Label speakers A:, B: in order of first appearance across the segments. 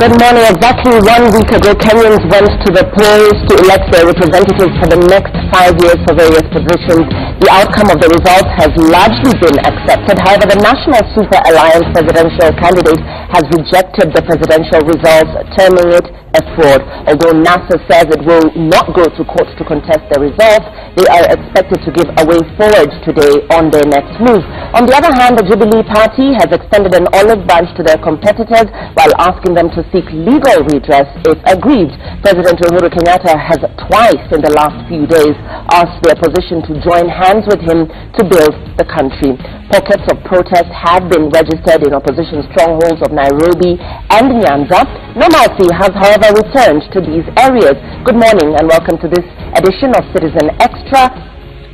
A: Good morning. Exactly 1 week ago, Kenyans went to the polls to elect their representatives for the next 5 years for various positions. The outcome of the results has largely been accepted. However, the National Super Alliance presidential candidate has rejected the presidential results, terming it a fraud. Although NASA says it will not go to court to contest the results, they are expected to give a way forward today on their next move. On the other hand, the Jubilee Party has extended an olive branch to their competitors while asking them to seek legal redress if aggrieved. President Uhuru Kenyatta has twice in the last few days asked the opposition to join hands with him to build the country. Pockets of protest have been registered in opposition strongholds of Nairobi and Nyanza. Normalcy has, however, returned to these areas. Good morning and welcome to this edition of Citizen Extra.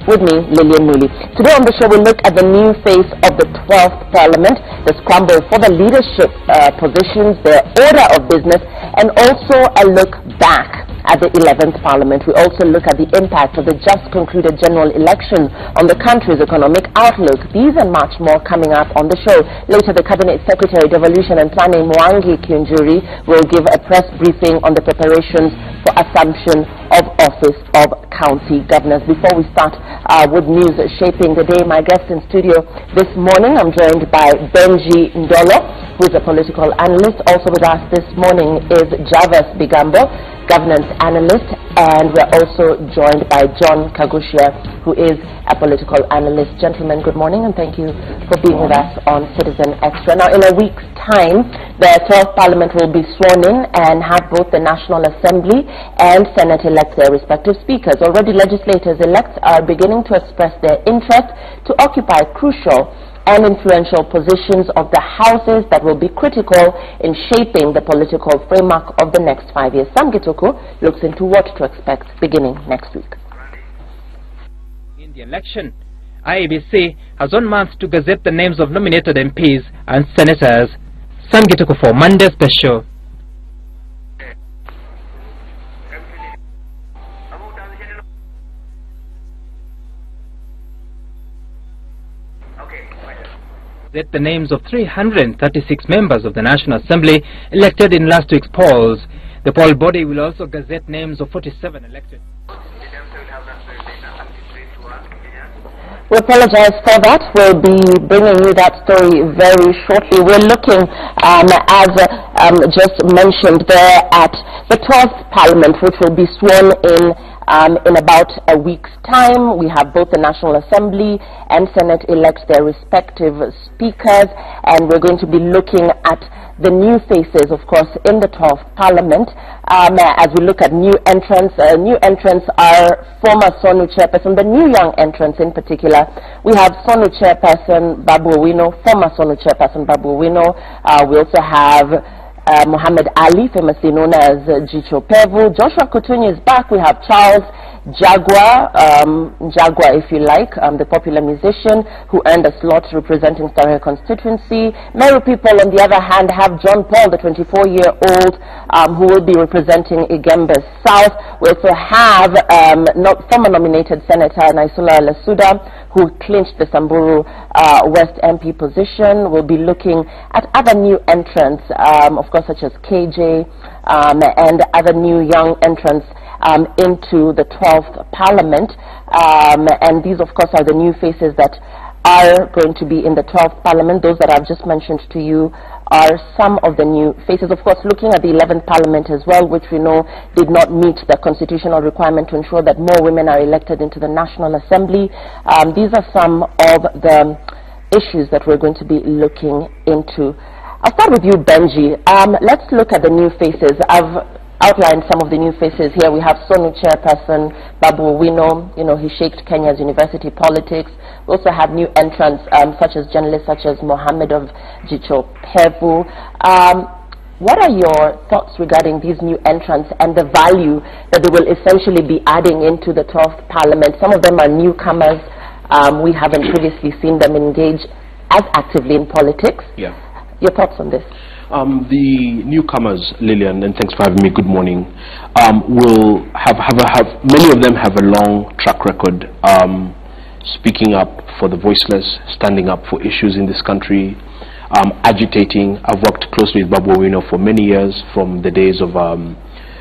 A: With me, Lillian Muli. Today on the show, we look at the new face of the 12th Parliament, the scramble for the leadership positions, their order of business, and also a look back at the 11th Parliament. We also look at the impact of the just concluded general election on the country's economic outlook. These and much more coming up on the show. Later, the Cabinet Secretary, Devolution and Planning, Mwangi Kiunjuri, will give a press briefing on the preparations for assumption of office of county governors. Before we start with news shaping the day, my guest in studio this morning, I'm joined by Benji Ndolo, who is a political analyst. Also with us this morning is Javas Bigambo, governance analyst, and we're also joined by John Kagushia, who is a political analyst. Gentlemen, good morning and thank you for being with us on Citizen Extra. Now, in a week's time, the 12th Parliament will be sworn in and have both the National Assembly and Senate elect their respective speakers. Already, legislators-elects are beginning to express their interest to occupy crucial and influential positions of the houses that will be critical in shaping the political framework of the next 5 years. Sam Gituku looks into what to expect beginning next week.
B: In the election, IEBC has 1 month to gazette the names of nominated MPs and senators. Sam Gituku for Monday Special. The names of 336 members of the National Assembly elected in last week's polls. The poll body will also gazette names of 47 elected.
A: We apologize for that. We'll be bringing you that story very shortly. We're looking, as just mentioned there, at the 12th Parliament, which will be sworn in about a week's time. We have both the National Assembly and Senate elect their respective speakers, and we're going to be looking at the new faces, of course, in the 12th Parliament. As we look at new entrants are former SONU chairperson, the new young entrants in particular. We have SONU chairperson Babu Owino, former SONU chairperson Babu Owino. We also have Muhammad Ali, famously known as Jicho Pevu. Joshua Kutunyi is back. We have Charles Jaguar, if you like, the popular musician who earned a slot representing Starehe constituency. Meru people, on the other hand, have John Paul, the 24-year-old, who will be representing Igembe South. We also have former nominated Senator Naisula Lesuda, who clinched the Samburu West MP position. We'll be looking at other new entrants, of course, such as KJ and other new young entrants into the 12th Parliament. And these, of course, are the new faces that are going to be in the 12th Parliament. Those that I've just mentioned to you are some of the new faces. Of course, looking at the 11th Parliament as well, which we know did not meet the constitutional requirement to ensure that more women are elected into the National Assembly. These are some of the issues that we're going to be looking into. I'll start with you, Benji. Let's look at the new faces. I've outlined some of the new faces here. We have SONU chairperson Babu Owino. You know, he shaped Kenya's university politics. We also have new entrants such as journalists such as Mohammed of Jicho Pevu. What are your thoughts regarding these new entrants and the value that they will essentially be adding into the 12th Parliament? Some of them are newcomers. We haven't previously seen them engage as actively in politics.
C: Yeah.
A: Your thoughts on this?
C: The newcomers, Lillian, and thanks for having me. Good morning. Will have many of them have a long track record, speaking up for the voiceless, standing up for issues in this country, agitating. I've worked closely with Babu Owino for many years, from the days of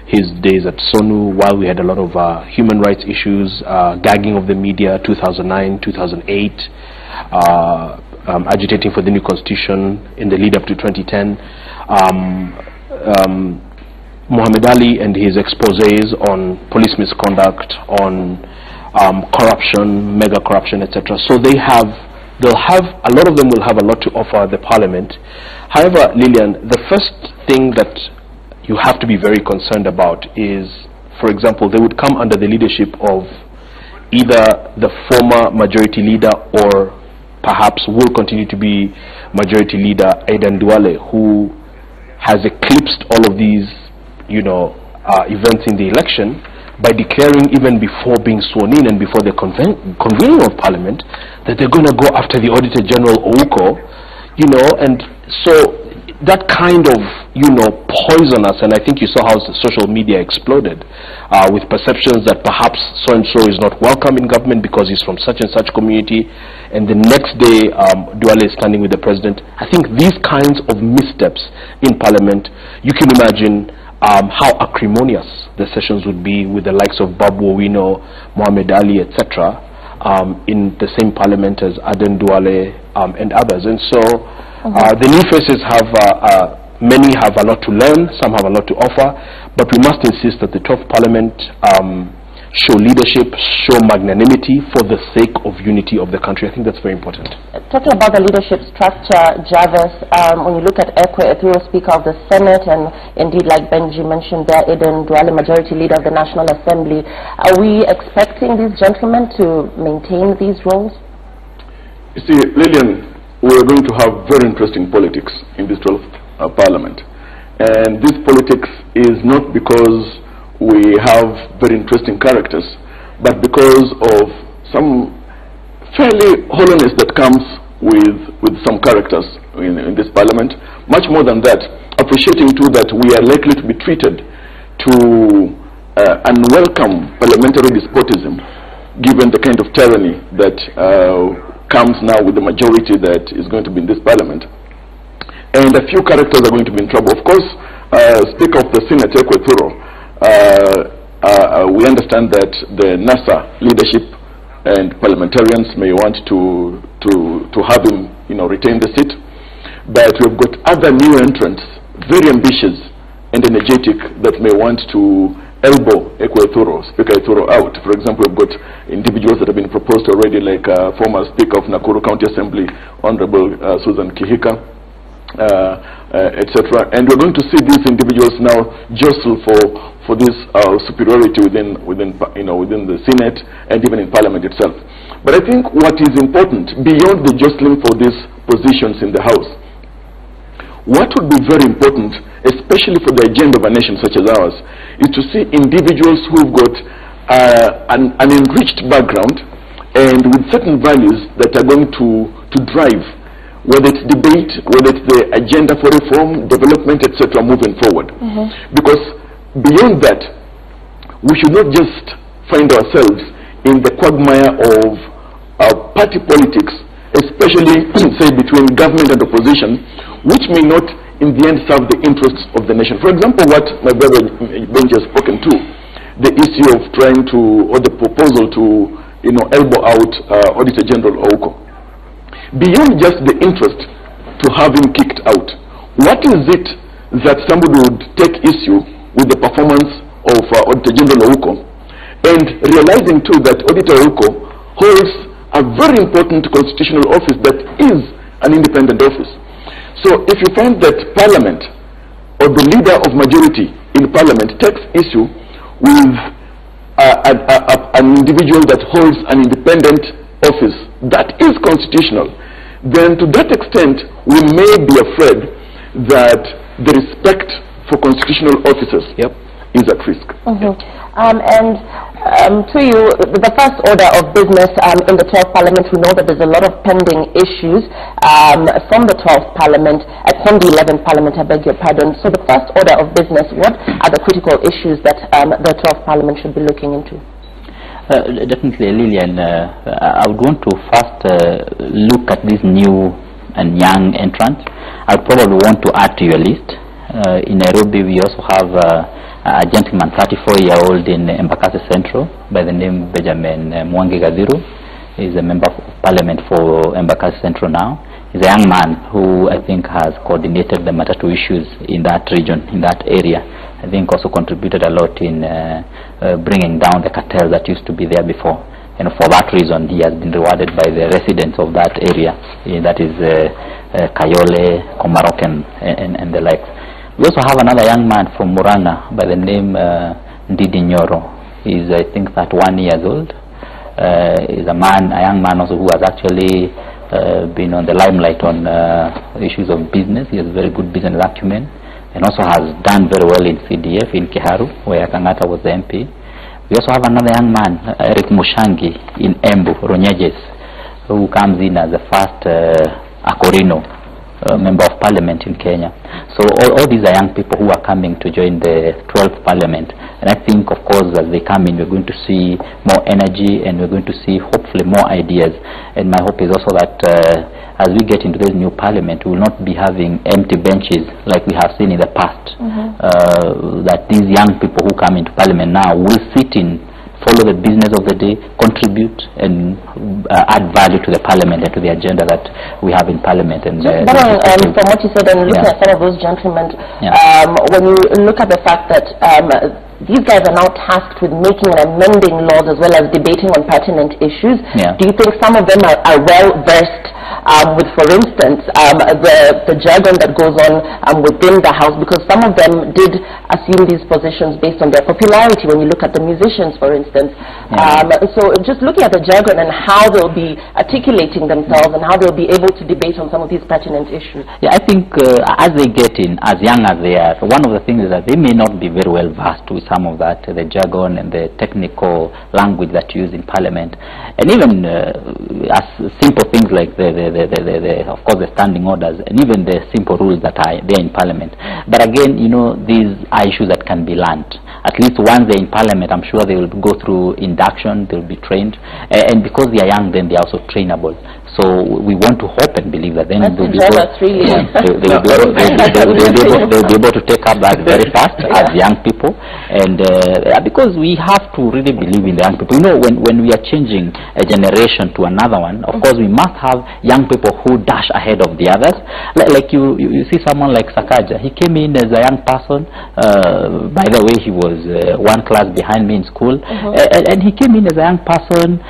C: his days at SONU, while we had a lot of human rights issues, gagging of the media, 2009, 2008, agitating for the new constitution in the lead up to 2010. Muhammad Ali and his exposés on police misconduct, on corruption, mega corruption, etc. So they'll have, a lot of them will have a lot to offer the parliament. However, Lillian, the first thing that you have to be very concerned about is, for example, they would come under the leadership of either the former majority leader, or perhaps will continue to be majority leader Aden Duale, who has eclipsed all of these, events in the election by declaring, even before being sworn in and before the convening of parliament, that they're going to go after the Auditor General Ouko, and so that kind of, poisonous, and I think you saw how the social media exploded with perceptions that perhaps so-and-so is not welcome in government because he's from such and such community, and the next day Duale is standing with the president. I think these kinds of missteps in parliament, you can imagine how acrimonious the sessions would be with the likes of Babu Owino, Muhammad Ali, etc., in the same parliament as Aden Duale and others. And so the new faces have, many have a lot to learn, some have a lot to offer, but we must insist that the 12th parliament show leadership, show magnanimity for the sake of unity of the country. I think that's very important.
A: Talking about the leadership structure, Jarvis, when you look at Ekwe Ethuro, Speaker of the Senate, and indeed, like Benji mentioned there, Aden Duale, Majority Leader of the National Assembly, are we expecting these gentlemen to maintain these roles?
D: You see, Lillian, we're going to have very interesting politics in this 12th Parliament. And this politics is not because we have very interesting characters, but because of some fairly hollowness that comes with some characters in this Parliament. Much more than that, appreciating too that we are likely to be treated to unwelcome parliamentary despotism, given the kind of tyranny that comes now with the majority that is going to be in this Parliament. And a few characters are going to be in trouble. Of course, Speaker of the Senate, Ekwe Ethuro, we understand that the NASA leadership and parliamentarians may want to have him, retain the seat. But we've got other new entrants, very ambitious and energetic, that may want to elbow Ekwe Ethuro, Speaker Ethuro, out. For example, we've got individuals that have been proposed already, like former Speaker of Nakuru County Assembly, Honorable Susan Kihika, etc. And we're going to see these individuals now jostle for this superiority within the Senate and even in Parliament itself. But I think what is important, beyond the jostling for these positions in the House, what would be very important, especially for the agenda of a nation such as ours, is to see individuals who've got an enriched background and with certain values that are going to drive, whether it's debate, whether it's the agenda for reform, development, etc., moving forward. Because beyond that, we should not just find ourselves in the quagmire of party politics, especially, say, between government and opposition, which may not, in the end, serve the interests of the nation. For example, what my brother Benji has spoken to, the issue of trying to, or the proposal to, elbow out Auditor General Ouko. Beyond just the interest to have him kicked out, what is it that somebody would take issue with the performance of Auditor General Ouko, and realizing too that Auditor Ouko holds a very important constitutional office that is an independent office. So if you find that Parliament, or the leader of majority in Parliament, takes issue with an individual that holds an independent office that is constitutional, then to that extent we may be afraid that the respect for constitutional officers is at risk. And to you, the first order of business in the 12th Parliament, we know that there's a lot of pending issues from the 12th Parliament, from the 11th Parliament, I beg your pardon. So the first order of business, what are the critical issues that the 12th Parliament should be looking into?
E: Definitely, Lillian, I would want to first look at these new and young entrants. I probably want to add to your list. In Nairobi, we also have a gentleman, 34-year-old in Embakasi Central, by the name Benjamin Mwangi Gaziru. He's a member of parliament for Embakasi Central now. He's a young man who I think has coordinated the matatu issues in that region, in that area. I think also contributed a lot in bringing down the cartels that used to be there before. And for that reason, he has been rewarded by the residents of that area, that is Kayole, Komarok, and the likes. We also have another young man from Muranga by the name Ndidi Nyoro. He's, I think, 31 years old. He's a young man also who has actually been on the limelight on issues of business. He has very good business acumen, and also has done very well in CDF in Kiharu, where Kangata was the MP. We also have another young man, Eric Mushangi, in Embu, Ronyejes, who comes in as the first Akorino member of parliament in Kenya. So all these are young people who are coming to join the 12th parliament. And I think, of course, as they come in, we're going to see more energy, and we're going to see, hopefully, more ideas. And my hope is also that as we get into this new parliament, we will not be having empty benches like we have seen in the past. That these young people who come into parliament now will sit in, follow the business of the day, contribute, and add value to the parliament and to the agenda that we have in parliament. And
A: from what you said, and looking at some of those gentlemen, when you look at the fact that these guys are now tasked with making and amending laws as well as debating on pertinent issues, do you think some of them are well versed with, for instance, the jargon that goes on within the House? Because some of them did assume these positions based on their popularity, when you look at the musicians, for instance. So just looking at the jargon and how they'll be articulating themselves and how they'll be able to debate on some of these pertinent issues.
E: I think as they get in, as young as they are, one of the things is that they may not be very well versed with some of that, the jargon and the technical language that you use in parliament. And even as simple things like of course, the standing orders, and even the simple rules that are there in parliament. But again, you know, these are issues that can be learned. At least once they're in parliament, I'm sure they will go through induction, they'll be trained. And because they are young, then they are also trainable. So we want to hope and believe that then they'll be able to take up that very fast as young people. And because we have to really believe in the young people. You know, when we are changing a generation to another one, of course we must have young people who dash ahead of the others. Like you see someone like Sakaja. He came in as a young person. By the way, he was one class behind me in school. And he came in as a young person,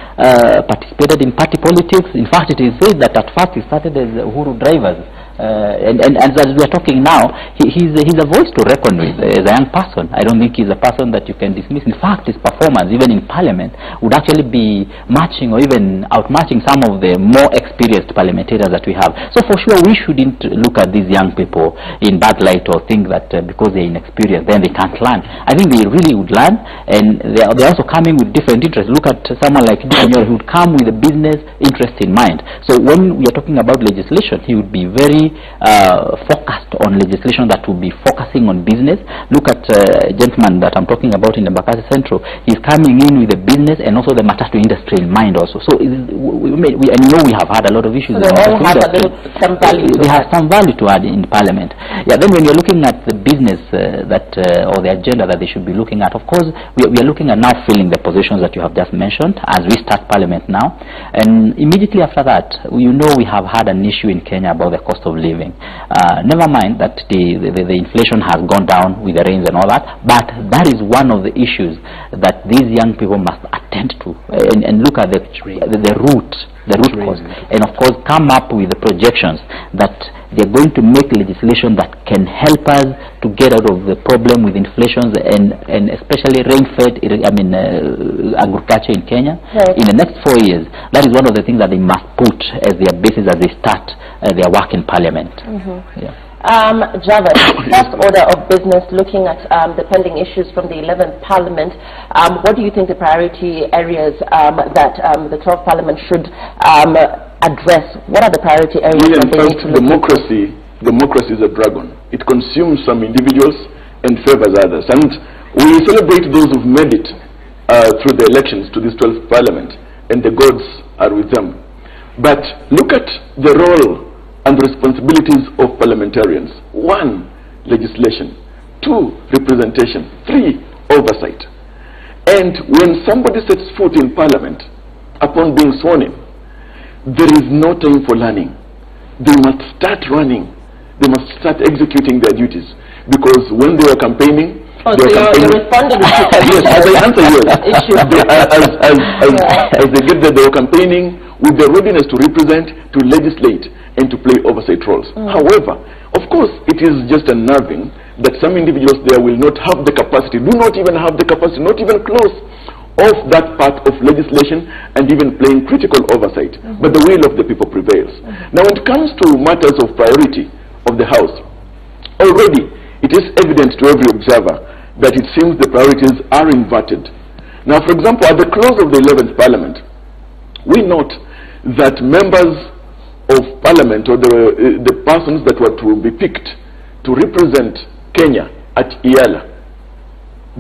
E: participated in party politics. In fact, it is said that at first he started as Uhuru drivers. And as we are talking now, he's a voice to reckon with as a young person. I don't think he's a person that you can dismiss. In fact, his performance, even in parliament, would actually be matching or even outmatching some of the more experienced parliamentarians that we have. So for sure, we shouldn't look at these young people in bad light or think that because they're inexperienced, then they can't learn. I think they really would learn, and they're also coming with different interests. Look at someone like Daniel, who would come with a business interest in mind. So when we are talking about legislation, he would be very focused on legislation that will be focusing on business. Look at a gentleman that I'm talking about in the Embakasi Central. He's coming in with the business and also the matatu industry in mind also. So and you know we have had a lot of issues. So
A: they all have some value.
E: They have some value to add in parliament. Yeah. Then when you're looking at the business or the agenda that they should be looking at, of course we are looking at now filling the positions that you have just mentioned as we start parliament now. And immediately after that, you know, we have had an issue in Kenya about the cost of living. Never mind that the inflation has gone down with the rains and all that, but that is one of the issues that these young people must attend to and look at the root cause, and of course come up with the projections that they're going to make legislation that can help us to get out of the problem with inflation and especially rain-fed agriculture in Kenya in the next 4 years. That is one of the things that they must put as their basis as they start their work in parliament.
A: Javad, first order of business, looking at the pending issues from the 11th Parliament, what do you think the priority areas that the 12th Parliament should address? What are the priority areas that they need to look at?
D: Democracy is a dragon. It consumes some individuals and favors others. And we celebrate those who've made it through the elections to this 12th Parliament, and the gods are with them. But look at the role and the responsibilities of parliamentarians. 1, legislation. 2, representation. 3, oversight. And when somebody sets foot in parliament, upon being sworn in, there is no time for learning. They must start running. They must start executing their duties. Because when they were campaigning,
A: you're responding to
D: yes, as I answer yes. As they get there, they were campaigning with the readiness to represent, to legislate, and to play oversight roles. However, of course, it is just unnerving that some individuals there will not have the capacity, do not even have the capacity, not even close of that part of legislation and even playing critical oversight. But the will of the people prevails. Now, when it comes to matters of priority of the House, already it is evident to every observer that it seems the priorities are inverted. Now, for example, at the close of the 11th Parliament, we note that members of Parliament, or the persons that were to be picked to represent Kenya at IALA,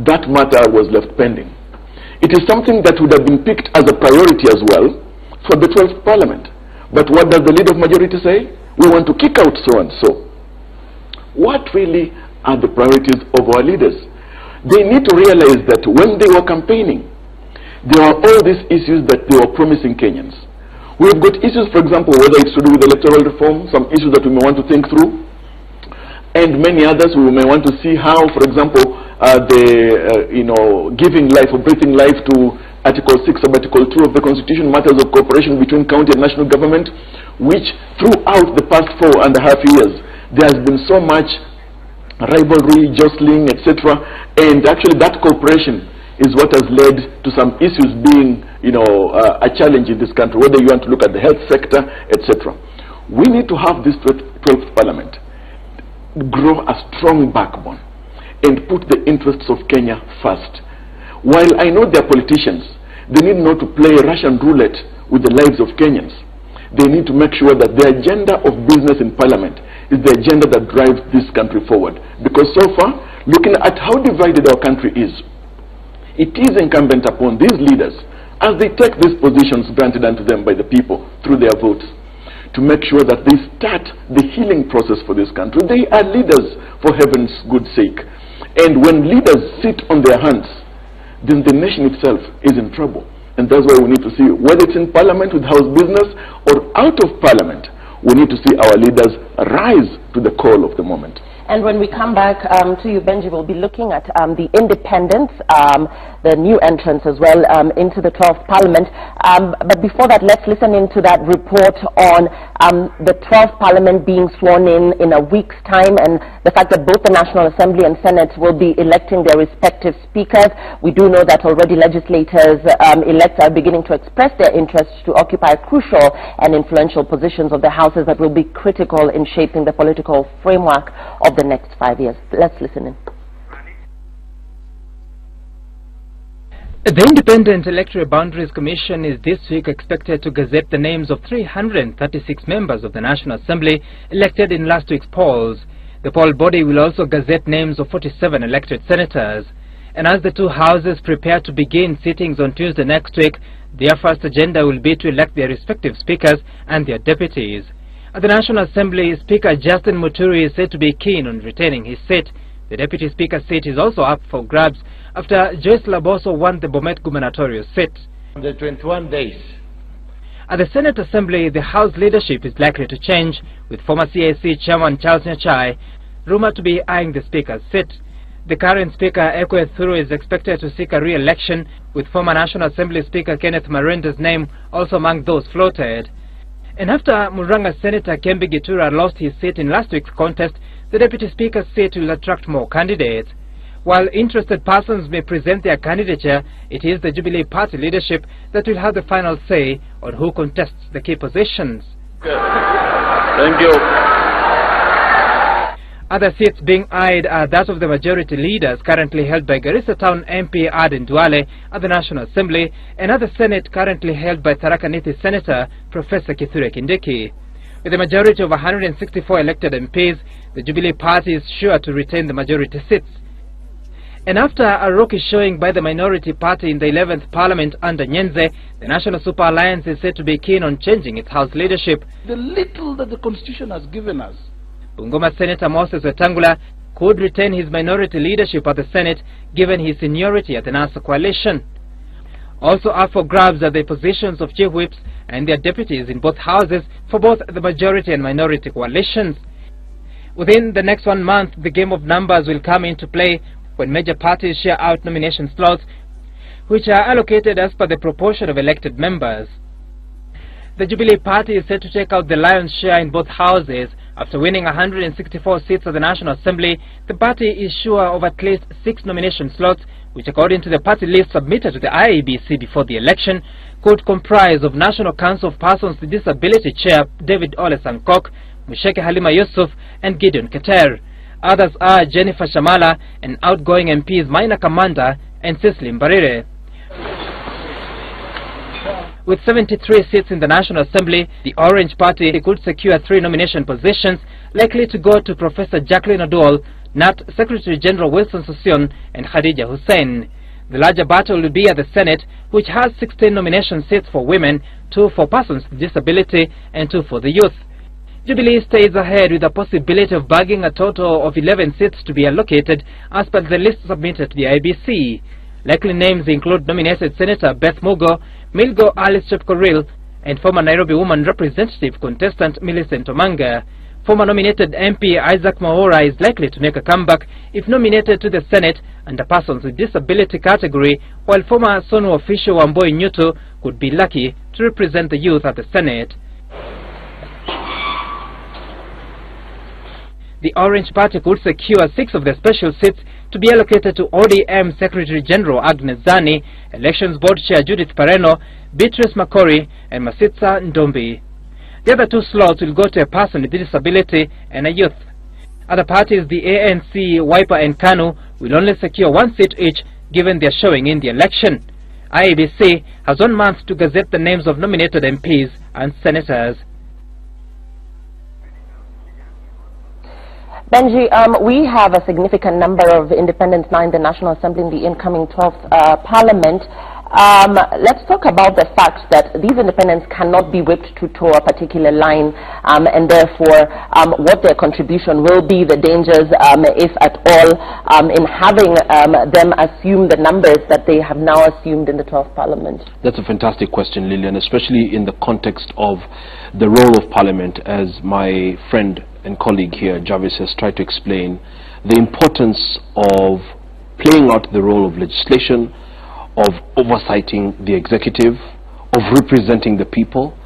D: that matter was left pending. It is something that would have been picked as a priority as well for the 12th Parliament. But what does the Leader of Majority say? We want to kick out so and so. What really are the priorities of our leaders? They need to realize that when they were campaigning, there were all these issues that they were promising Kenyans. We've got issues, for example, whether it's to do with electoral reform, some issues that we may want to think through, and many others we may want to see how, for example, giving life or breathing life to Article 6 of Article 2 of the Constitution, matters of cooperation between county and national government, which throughout the past 4.5 years, there has been so much rivalry, jostling, etc. And actually that cooperation is what has led to some issues being, a challenge in this country, whether you want to look at the health sector, etc. We need to have this 12th Parliament grow a strong backbone and put the interests of Kenya first. While I know they are politicians, they need not to play Russian roulette with the lives of Kenyans. They need to make sure that the agenda of business in Parliament is the agenda that drives this country forward. Because so far, looking at how divided our country is, it is incumbent upon these leaders, as they take these positions granted unto them by the people through their votes, to make sure that they start the healing process for this country. They are leaders for heaven's good sake. And when leaders sit on their hands, then the nation itself is in trouble. And that's why we need to see, whether it's in Parliament with House business or out of Parliament, we need to see our leaders rise to the call of the moment.
A: And when we come back to you, Benji, we'll be looking at the independents, the new entrants as well into the 12th Parliament. But before that, let's listen into that report on the 12th Parliament being sworn in a week's time, and the fact that both the National Assembly and Senate will be electing their respective speakers. We do know that already legislators elect are beginning to express their interest to occupy crucial and influential positions of the houses that will be critical in shaping the political framework of the next 5 years. Let's listen in.
B: The Independent Electoral Boundaries Commission is this week expected to gazette the names of 336 members of the National Assembly elected in last week's polls. The poll body will also gazette names of 47 elected senators. And as the two houses prepare to begin sittings on Tuesday next week, their first agenda will be to elect their respective speakers and their deputies. At the National Assembly, Speaker Justin Muturi is said to be keen on retaining his seat. The Deputy Speaker's seat is also up for grabs after Joyce Laboso won the Bomet gubernatorial seat.
F: The 21 days.
B: At the Senate Assembly, the House leadership is likely to change, with former CAC Chairman Charles Nyachai rumored to be eyeing the Speaker's seat. The current Speaker, Ekwe Thuru, is expected to seek a re-election, with former National Assembly Speaker Kenneth Marenda's name also among those floated. And after Muranga Senator Kembi Gitura lost his seat in last week's contest, the Deputy Speaker's seat will attract more candidates. While interested persons may present their candidature, it is the Jubilee Party leadership that will have the final say on who contests the key positions.
D: Thank you.
B: Other seats being eyed are that of the majority leaders currently held by Garissa Town MP Aden Duale at the National Assembly, and other Senate currently held by Tharaka Nithi Senator Professor Kithure Kindiki. With a majority of 164 elected MPs, the Jubilee Party is sure to retain the majority seats. And after a rocky showing by the minority party in the 11th Parliament under Nyenze, the National Super Alliance is said to be keen on changing its House leadership.
G: The little that the Constitution has given us.
B: Bungoma Senator Moses Wetangula could retain his minority leadership at the Senate given his seniority at the NASA coalition. Also up for grabs are the positions of chief whips and their deputies in both houses for both the majority and minority coalitions. Within the next 1 month, the game of numbers will come into play when major parties share out nomination slots, which are allocated as per the proportion of elected members. The Jubilee Party is set to take out the lion's share in both houses. After winning 164 seats at the National Assembly, the party is sure of at least 6 nomination slots, which according to the party list submitted to the IEBC before the election, could comprise of National Council of Persons with Disability Chair David Ole Sankok, Musheke Halima Yusuf and Gideon Keter. Others are Jennifer Shamala and outgoing MPs Maina Kamanda and Cecily Mbarire. With 73 seats in the National Assembly, the Orange Party could secure 3 nomination positions, likely to go to Professor Jacqueline Oduol, NAT Secretary General Wilson Sossion and Khadija Hussein. The larger battle will be at the Senate, which has 16 nomination seats for women, 2 for persons with disability and 2 for the youth. Jubilee stays ahead with the possibility of bagging a total of 11 seats to be allocated as per the list submitted to the IBC. Likely names include nominated Senator Beth Mugo, Milgo Alice Chepkoril, and former Nairobi Woman Representative contestant Millicent Omanga. Former nominated MP Isaac Mwaura is likely to make a comeback if nominated to the Senate under persons with disability category, while former Sonu official Wamboi Nyuto could be lucky to represent the youth at the Senate. The Orange Party could secure 6 of the special seats to be allocated to ODM Secretary General Agnes Zani, Elections Board Chair Judith Pareno, Beatrice Makori, and Masitsa Ndombi. The other 2 slots will go to a person with disability and a youth. Other parties, the ANC, Wiper and KANU, will only secure 1 seat each given their showing in the election. IEBC has 1 month to gazette the names of nominated MPs and senators.
A: Benji, we have a significant number of independents now in the National Assembly in the incoming 12th Parliament. Let's talk about the fact that these independents cannot be whipped to toe a particular line, and therefore what their contribution will be, the dangers, if at all, in having them assume the numbers that they have now assumed in the 12th Parliament.
C: That's a fantastic question, Lillian, especially in the context of the role of Parliament, as my friend and colleague here, Jarvis, has tried to explain the importance of playing out the role of legislation, of oversighting the executive, of representing the people.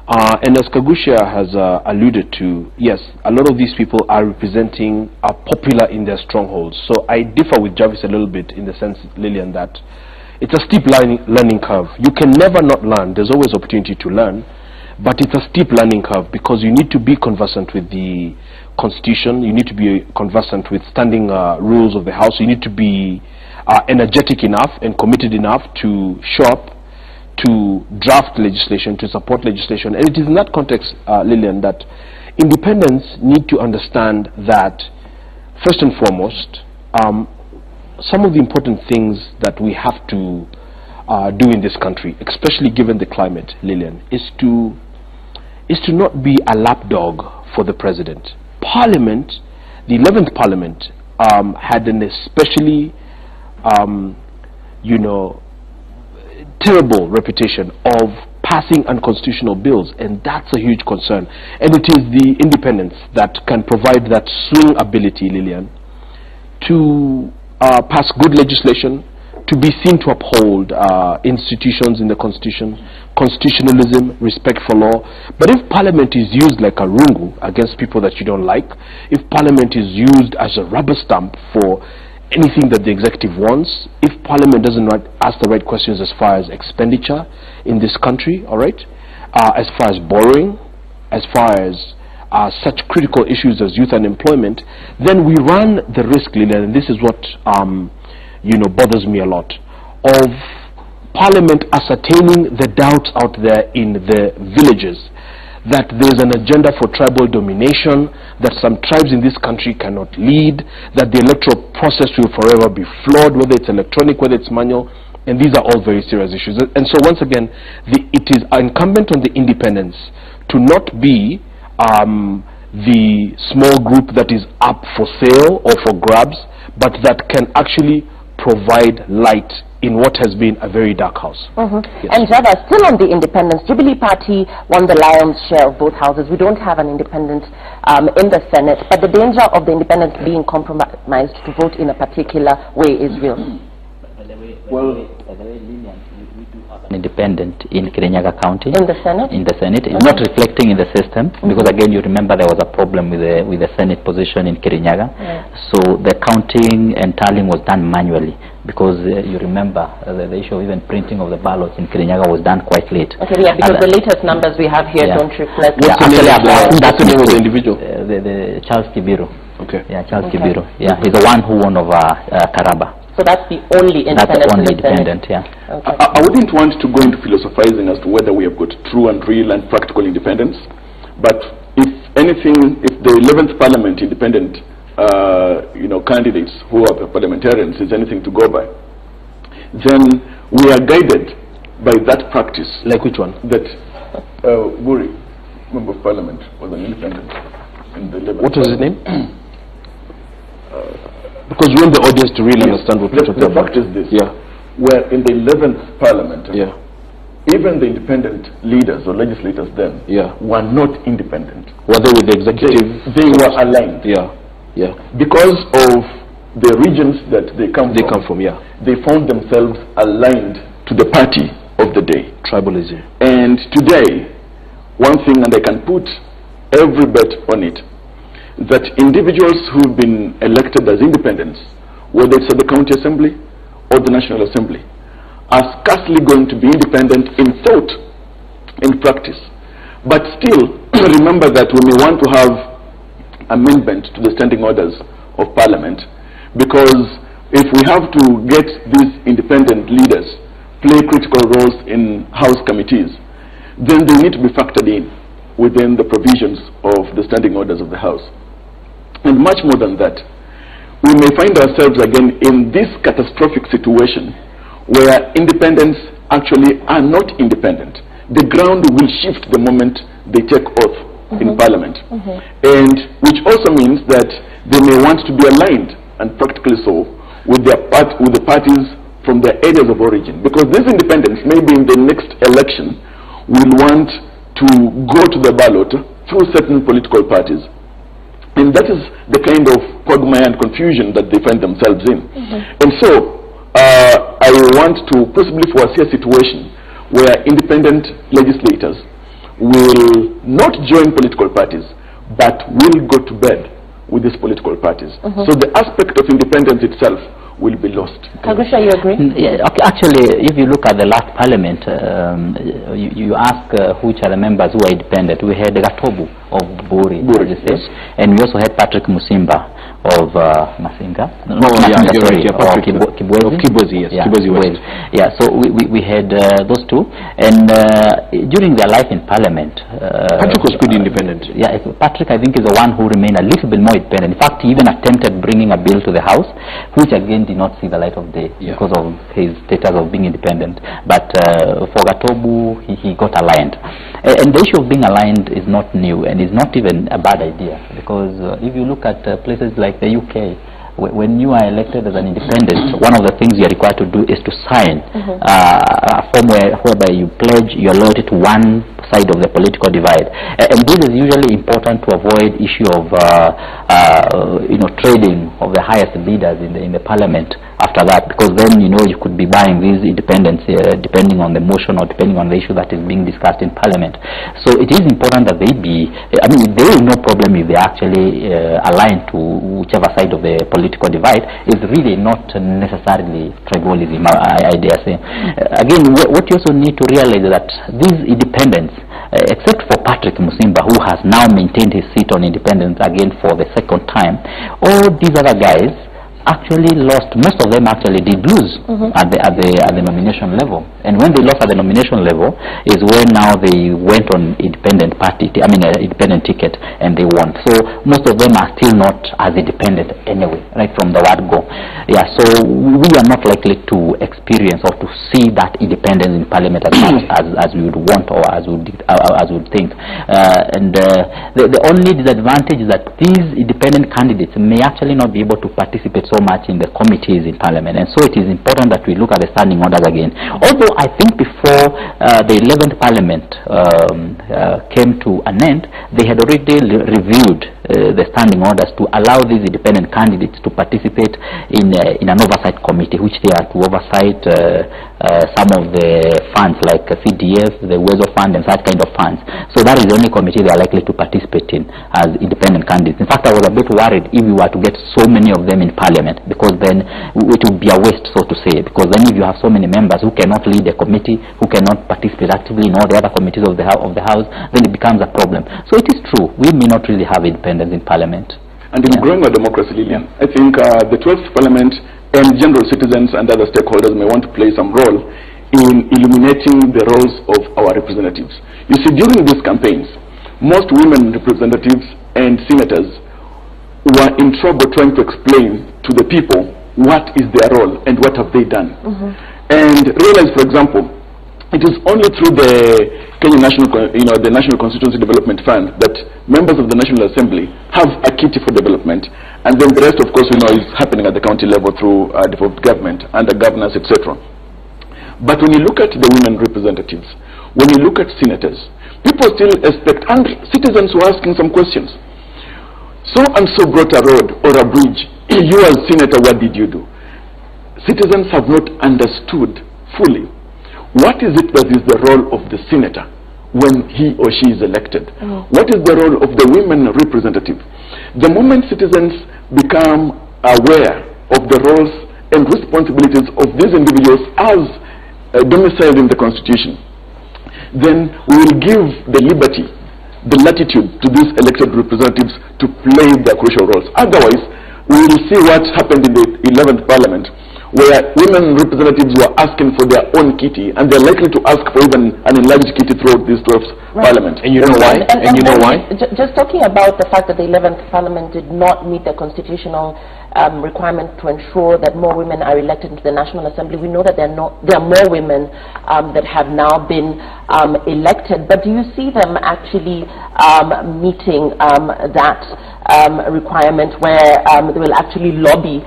C: And as Kagusha has alluded to, yes, a lot of these people are popular in their strongholds. So I differ with Jarvis a little bit in the sense, Lillian, that it's a steep learning curve. You can never not learn. There's always opportunity to learn. But it's a steep learning curve because you need to be conversant with the Constitution, you need to be conversant with standing rules of the House, you need to be energetic enough and committed enough to show up, to draft legislation, to support legislation. And it is in that context, Lillian, that independents need to understand that, first and foremost, some of the important things that we have to do in this country, especially given the climate, Lillian, is to not be a lapdog for the president. Parliament, the 11th Parliament, had an especially, terrible reputation of passing unconstitutional bills, and that's a huge concern. And it is the independents that can provide that swing ability, Lillian, to pass good legislation, to be seen to uphold institutions in the Constitution, constitutionalism, respect for law. But if Parliament is used like a rungu against people that you don't like, if Parliament is used as a rubber stamp for anything that the executive wants, if Parliament doesn't ask the right questions as far as expenditure in this country, all right, as far as borrowing, as far as such critical issues as youth unemployment, then we run the risk, Lillian, and this is what bothers me a lot, of Parliament ascertaining the doubts out there in the villages, that there's an agenda for tribal domination, that some tribes in this country cannot lead, that the electoral process will forever be flawed, whether it's electronic, whether it's manual, and these are all very serious issues. And so once again, it is incumbent on the independents to not be the small group that is up for sale or for grabs, but that can actually provide light in what has been a very dark house.
A: Yes. And Java, still on the independence, Jubilee Party won the lion's share of both houses. We don't have an independent in the Senate, but the danger of the independents being compromised to vote in a particular way is real.
E: Independent in Kirinyaga County.
A: In the Senate?
E: In the Senate. It's not reflecting in the system because again you remember there was a problem with the Senate position in Kirinyaga. So the counting and tallying was done manually because you remember the issue of even printing of the ballots in Kirinyaga was done quite late.
A: Okay, yeah, because the latest numbers we have here don't reflect.
E: Yeah,
C: that's the name of the individual.
E: The Charles Kibiru.
C: Okay.
E: Yeah, Charles Kibiru. Yeah, he's the one who won over Karaba.
A: So that's the only independent.
E: That's the only independent, yeah.
A: Okay.
D: I wouldn't want to go into philosophizing as to whether we have got true and real and practical independence, but if anything, if the 11th Parliament independent candidates who are the parliamentarians is anything to go by, then we are guided by that practice.
C: Like which one?
D: That Buri, Member of Parliament, was an independent in the 11th.
C: What was his name? Because we want the audience to really understand what we're talking about.
D: The fact is this.
C: Yeah.
D: Where in the 11th Parliament,
C: yeah,
D: even the independent leaders or legislators then were not independent.
C: Were they with the executive?
D: They were aligned.
C: Yeah. Yeah.
D: Because of the regions that they come from, they found themselves aligned to the party of the day.
C: Tribalism.
D: And today, one thing, and I can put every bet on it, that individuals who've been elected as independents, whether it's at the county assembly or the National Assembly, are scarcely going to be independent in thought, in practice. But still, remember that we may want to have amendment to the standing orders of Parliament, because if we have to get these independent leaders play critical roles in House committees, then they need to be factored in within the provisions of the standing orders of the House. And much more than that, we may find ourselves again in this catastrophic situation where independents actually are not independent. The ground will shift the moment they take oath in Parliament. And which also means that they may want to be aligned, and practically so, with the parties from their areas of origin. Because these independents, maybe in the next election, will want to go to the ballot through certain political parties. And that is the kind of quagmire and confusion that they find themselves in. And so, I want to possibly foresee a situation where independent legislators will not join political parties, but will go to bed with these political parties. So the aspect of independence itself will be lost.
A: Kagusha, you agree?
E: Yeah, okay, actually, if you look at the last Parliament, you ask which are the members who are independent. We had Gatobu of Buri, as you said, and we also had Patrick Musimba of Masinga.
C: Kibwezi, yes.
E: Yeah,
C: Kibwezi West.
E: Yeah, so we had those two, and during their life in Parliament,
C: Patrick was pretty independent.
E: Yeah, Patrick, I think, is the one who remained a little bit more independent. In fact, he even attempted bringing a bill to the House, which again did not see the light of day because of his status of being independent. But for Gatobu, he got aligned. And the issue of being aligned is not new, and is not even a bad idea, because if you look at places like the UK, when you are elected as an independent, one of the things you are required to do is to sign a form whereby you pledge your loyalty to one side of the political divide. And this is usually important to avoid issue of trading of the highest leaders in the parliament after that, because then you could be buying these independents depending on the motion or depending on the issue that is being discussed in parliament. So it is important that they be, there is no problem if they actually align to whichever side of the political divide. Is really not necessarily tribalism, I dare say. Again, what you also need to realize is that these independents, except for Patrick Musimba, who has now maintained his seat on independence again for the second time, all these other guys actually lost. Most of them actually did lose at the nomination level. And when they lost at the nomination level is when now they went on independent independent ticket, and they won. So most of them are still not as independent anyway, right from the word go. Yeah, so we are not likely to experience or to see that independence in parliament as much as we would want or as we would think. The only disadvantage is that these independent candidates may actually not be able to participate so much in the committees in parliament, and so it is important that we look at the standing orders again. Although I think before the 11th parliament came to an end, they had already reviewed the standing orders to allow these independent candidates to participate in an oversight committee, which they are to oversight some of the funds like CDF, the WESO fund, and such kind of funds. So that is the only committee they are likely to participate in as independent candidates. In fact, I was a bit worried if we were to get so many of them in parliament, because then it would be a waste, so to say, because then if you have so many members who cannot lead a committee, who cannot participate actively in all the other committees of the House, then it becomes a problem. So it is true, we may not really have independence in parliament.
D: And in growing our democracy, Lillian, I think the 12th parliament and general citizens and other stakeholders may want to play some role in illuminating the roles of our representatives. You see, during these campaigns, most women representatives and senators were in trouble trying to explain to the people what is their role and what have they done. And realize, for example, it is only through the Kenya the National Constituency Development Fund that members of the National Assembly have a kitty for development, and then the rest, of course, we know is happening at the county level through devolved government, under governance, etc. But when you look at the women representatives, when you look at senators, people still expect, and citizens were asking some questions. So and so brought a road or a bridge. You as senator, what did you do? Citizens have not understood fully what is it that is the role of the senator when he or she is elected. What is the role of the women representative? The moment citizens become aware of the roles and responsibilities of these individuals as domiciled in the Constitution, then we will give the liberty, the latitude to these elected representatives to play their crucial roles. Otherwise, we will see what happened in the 11th Parliament, where women representatives were asking for their own kitty, and they're likely to ask for even an enlarged kitty throughout this 12th Parliament.
C: And you know why? And you know why?
A: Just talking about the fact that the 11th Parliament did not meet the constitutional requirement to ensure that more women are elected into the National Assembly. We know that there are more women that have now been elected, but do you see them actually meeting that requirement where they will actually lobby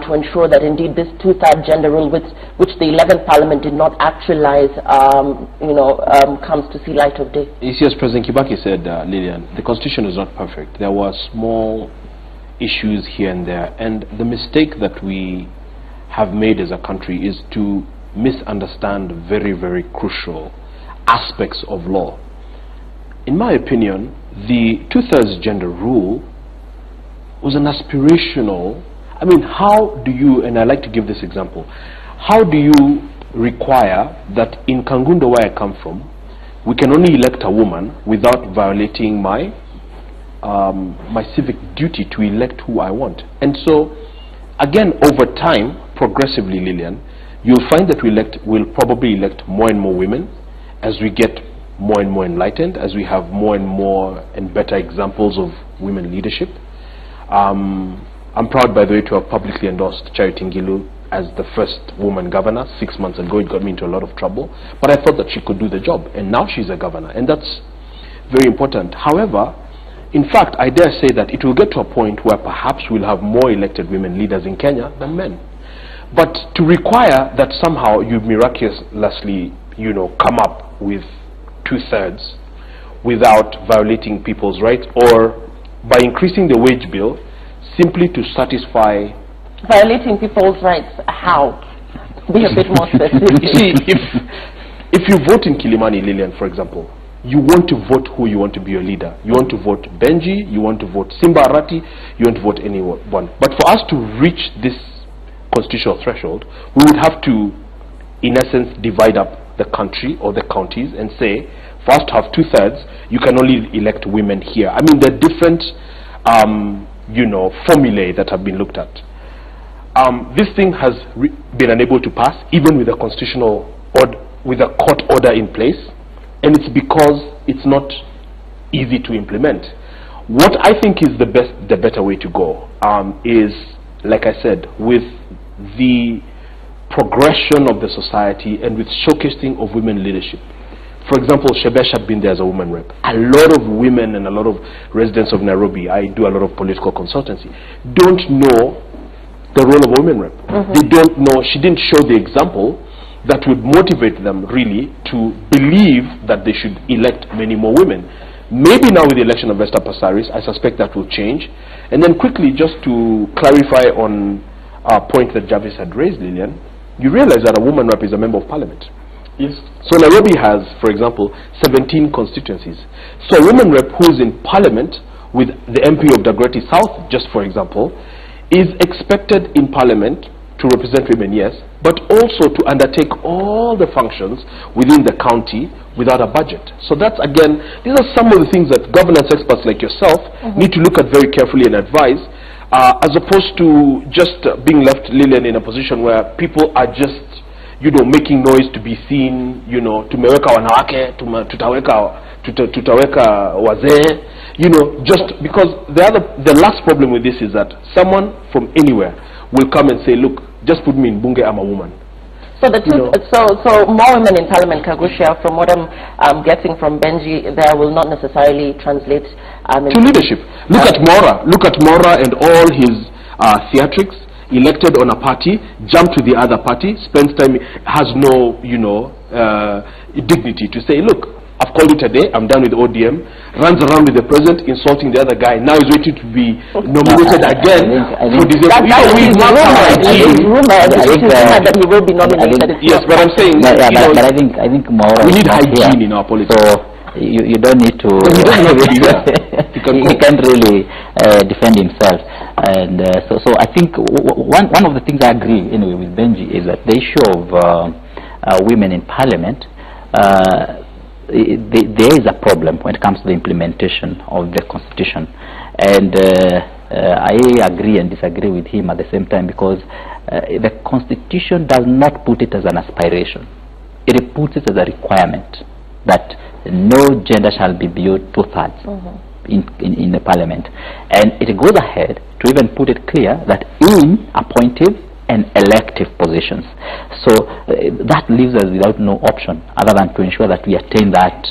A: to ensure that indeed this two-third gender rule, which the 11th Parliament did not actualize, comes to see light of day?
C: You see, as President Kibaki said, Lillian, the Constitution is not perfect. There were small issues here and there, and the mistake that we have made as a country is to misunderstand very, very crucial aspects of law. In my opinion, the two-thirds gender rule was an aspirational. I mean, how do you, and I like to give this example, how do you require that in Kangundo, where I come from, we can only elect a woman without violating my civic duty to elect who I want? And so, again, over time, progressively, Lillian, you'll find that we'll probably elect more and more women as we get more and more enlightened, as we have more and more and better examples of women leadership. I'm proud, by the way, to have publicly endorsed Charity Ngilu as the first woman governor 6 months ago. It got me into a lot of trouble, but I thought that she could do the job, and now she's a governor, and that's very important. However, in fact, I dare say that it will get to a point where perhaps we'll have more elected women leaders in Kenya than men. But to require that somehow you miraculously, come up with two-thirds without violating people's rights, or by increasing the wage bill simply to satisfy...
A: Violating people's rights, how? Be a bit more specific.
C: You see, if you vote in Kilimani, Lillian, for example, you want to vote who you want to be your leader. You want to vote Benji, you want to vote Simba Arati, you want to vote anyone. But for us to reach this constitutional threshold, we would have to, in essence, divide up the country or the counties and say, for us to have two-thirds, you can only elect women here. I mean, there are different, formulae that have been looked at. this thing has been unable to pass, even with a constitutional with a court order in place, and it's because it's not easy to implement. What I think is the better way to go is, like I said, with the progression of the society and with showcasing of women leadership. For example, Shebesh had been there as a woman rep. A lot of women and a lot of residents of Nairobi, I do a lot of political consultancy, don't know the role of a women rep. They don't know, she didn't show the example that would motivate them really to believe that they should elect many more women. Maybe now with the election of Esther Passaris, I suspect that will change. And then quickly, just to clarify on a point that Jarvis had raised, Lillian, you realize that a woman rep is a member of parliament.
D: Yes.
C: So Nairobi has, for example, 17 constituencies. So a woman rep who is in parliament with the MP of Dagoretti South, just for example, is expected in parliament to represent women, yes, but also to undertake all the functions within the county without a budget. So that's, again, these are some of the things that governance experts like yourself need to look at very carefully and advise, as opposed to just being left, Lillian, in a position where people are just, you know, making noise to be seen, you know, tumeweka wanawake, tutaweka wazee, you know, just because the last problem with this is that someone from anywhere will come and say, look, just put me in bunge, I'm a woman.
A: So the truth, so more women in parliament, Kagusha, from what I'm getting from Benji, there will not necessarily translate
C: to leadership. Look at Mora and all his theatrics. Elected on a party, jumped to the other party, spends time, has no, you know, dignity to say, look, I've called it a day, I'm done with ODM, runs around with the president, insulting the other guy, now he's waiting to be nominated again for December.
A: That he will be nominated.
C: Yes, but I'm saying,
E: but I think more
C: we need hygiene in our politics.
E: So you don't need to. He can't really defend himself, and so I think one of the things I agree anyway with Benji is that the issue of women in parliament. There is a problem when it comes to the implementation of the constitution, and I agree and disagree with him at the same time, because the constitution does not put it as an aspiration. It puts it as a requirement that no gender shall be beyond 2/3 in the parliament, and it goes ahead to even put it clear that in appointive and elective positions. So that leaves us without no option other than to ensure that we attain that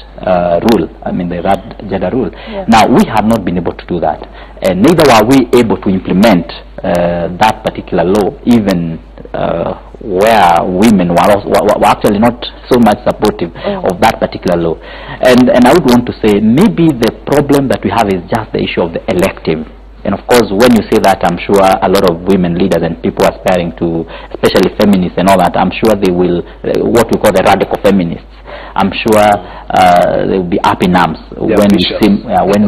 E: rule, I mean the gender rule. Yeah. Now we have not been able to do that, and neither were we able to implement that particular law, even where women were actually not so much supportive of that particular law. And I would want to say maybe the problem that we have is just the issue of the elective. And of course, when you say that, I'm sure a lot of women leaders and people aspiring to, especially feminists and all that, I'm sure they will, what we call the radical feminists, I'm sure they will be up in arms when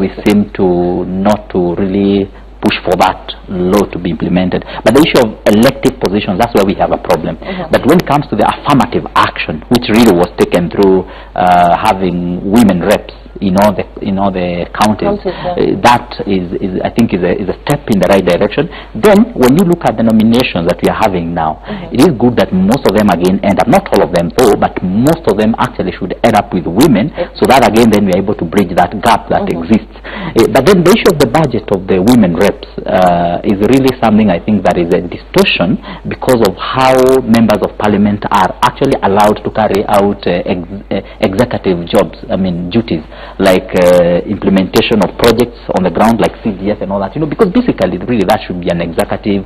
E: we seem to not to really push for that law to be implemented. But the issue of elective positions, that's where we have a problem. But when it comes to the affirmative action, which really was taken through having women reps in all the counties, that is I think is a step in the right direction. Then when you look at the nominations that we are having now, it is good that most of them again end up, not all of them though, but most of them actually should end up with women, so that again then we are able to bridge that gap that exists. But then the issue of the budget of the women reps is really something I think that is a distortion because of how members of parliament are actually allowed to carry out executive jobs, I mean duties, like implementation of projects on the ground like CDF and all that, you know, because basically really that should be an executive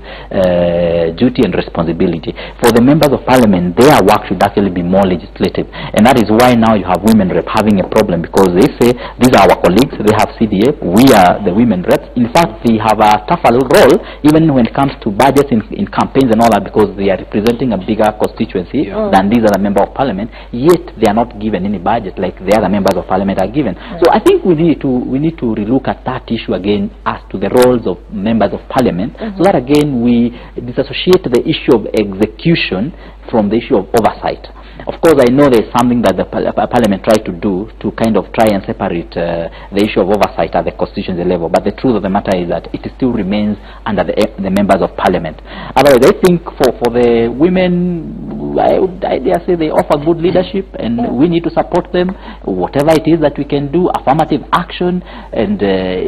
E: duty and responsibility. For the members of parliament, their work should actually be more legislative, and that is why now you have women rep having a problem, because they say these are our colleagues, they have CDF, we are the women reps. In fact, they have a tougher role even when it comes to budgets in campaigns and all that, because they are representing a bigger constituency than these other members of parliament, yet they are not given any budget like the other members of parliament are given. So I think we need to relook at that issue again as to the roles of members of parliament, so that again we disassociate the issue of execution from the issue of oversight. Of course, I know there's something that the Parliament tried to do to kind of try and separate the issue of oversight at the constituency level, but the truth of the matter is that it still remains under the members of Parliament. Otherwise, I think for the women, I dare say they offer good leadership, and we need to support them, whatever it is that we can do, affirmative action, and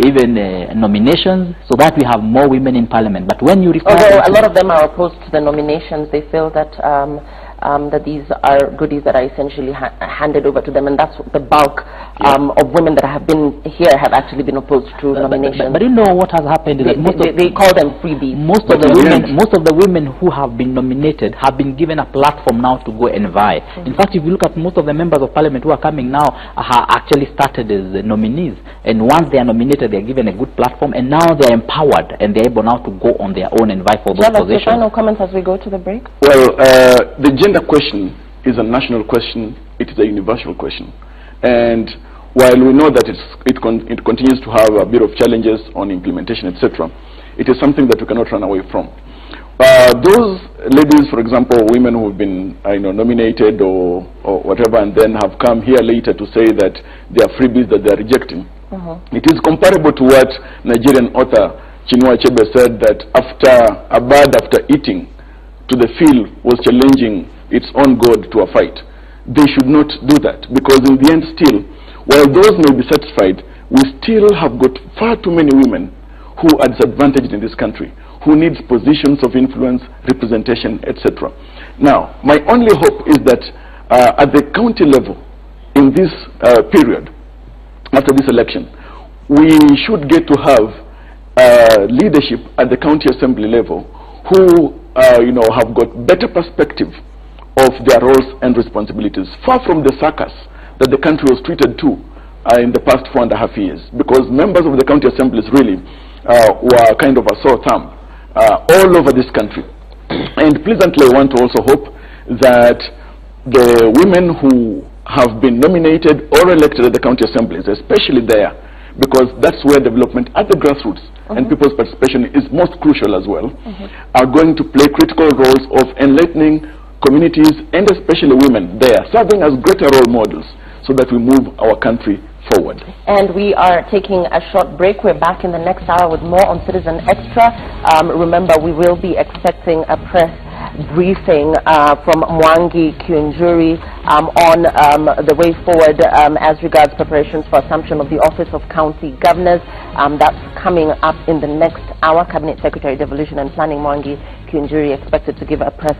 E: even nominations, so that we have more women in Parliament. But when you refer
A: although a lot of them are opposed to the nominations, they feel that that these are goodies that are essentially handed over to them, and that's the bulk of women that have been here have actually been opposed to nominations.
E: But you know what has happened is that
A: they call them freebies.
E: Most of the women who have been nominated have been given a platform now to go and vie. In fact, if you look at most of the members of Parliament who are coming now are actually started as nominees, and once they are nominated, they are given a good platform, and now they are empowered and they are able now to go on their own and vie for those positions.
A: Final comments as we go to the break.
D: Well, the gender question is a national question. It is a universal question, and while we know that it continues to have a bit of challenges on implementation, etc., it is something that we cannot run away from. Those ladies, for example, women who have been nominated or whatever, and then have come here later to say that they are freebies that they are rejecting. It is comparable to what Nigerian author Chinua Achebe said, that a bird after eating to the field was challenging its own god to a fight. They should not do that, because in the end still, while those may be satisfied, we still have got far too many women who are disadvantaged in this country, who need positions of influence, representation, etc. Now, my only hope is that at the county level, in this period, after this election, we should get to have leadership at the county assembly level who have got better perspective of their roles and responsibilities, far from the circus that the country was treated to in the past 4.5 years, because members of the county assemblies really were kind of a sore thumb all over this country. And pleasantly, I want to also hope that the women who have been nominated or elected at the county assemblies, especially there, because that's where development at the grassroots and people's participation is most crucial as well, are going to play critical roles of enlightening communities and especially women there, serving as greater role models so that we move our country forward. And we are taking a short break. We're back in the next hour with more on Citizen Extra. Remember, we will be expecting a press briefing from Mwangi Kiunjuri on the way forward as regards preparations for assumption of the office of county governors. That's coming up in the next hour. Cabinet Secretary Devolution and Planning Mwangi Kiunjuri expected to give a press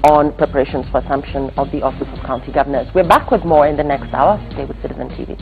D: on preparations for assumption of the office of county governors. We're back with more in the next hour. Stay with Citizen TV.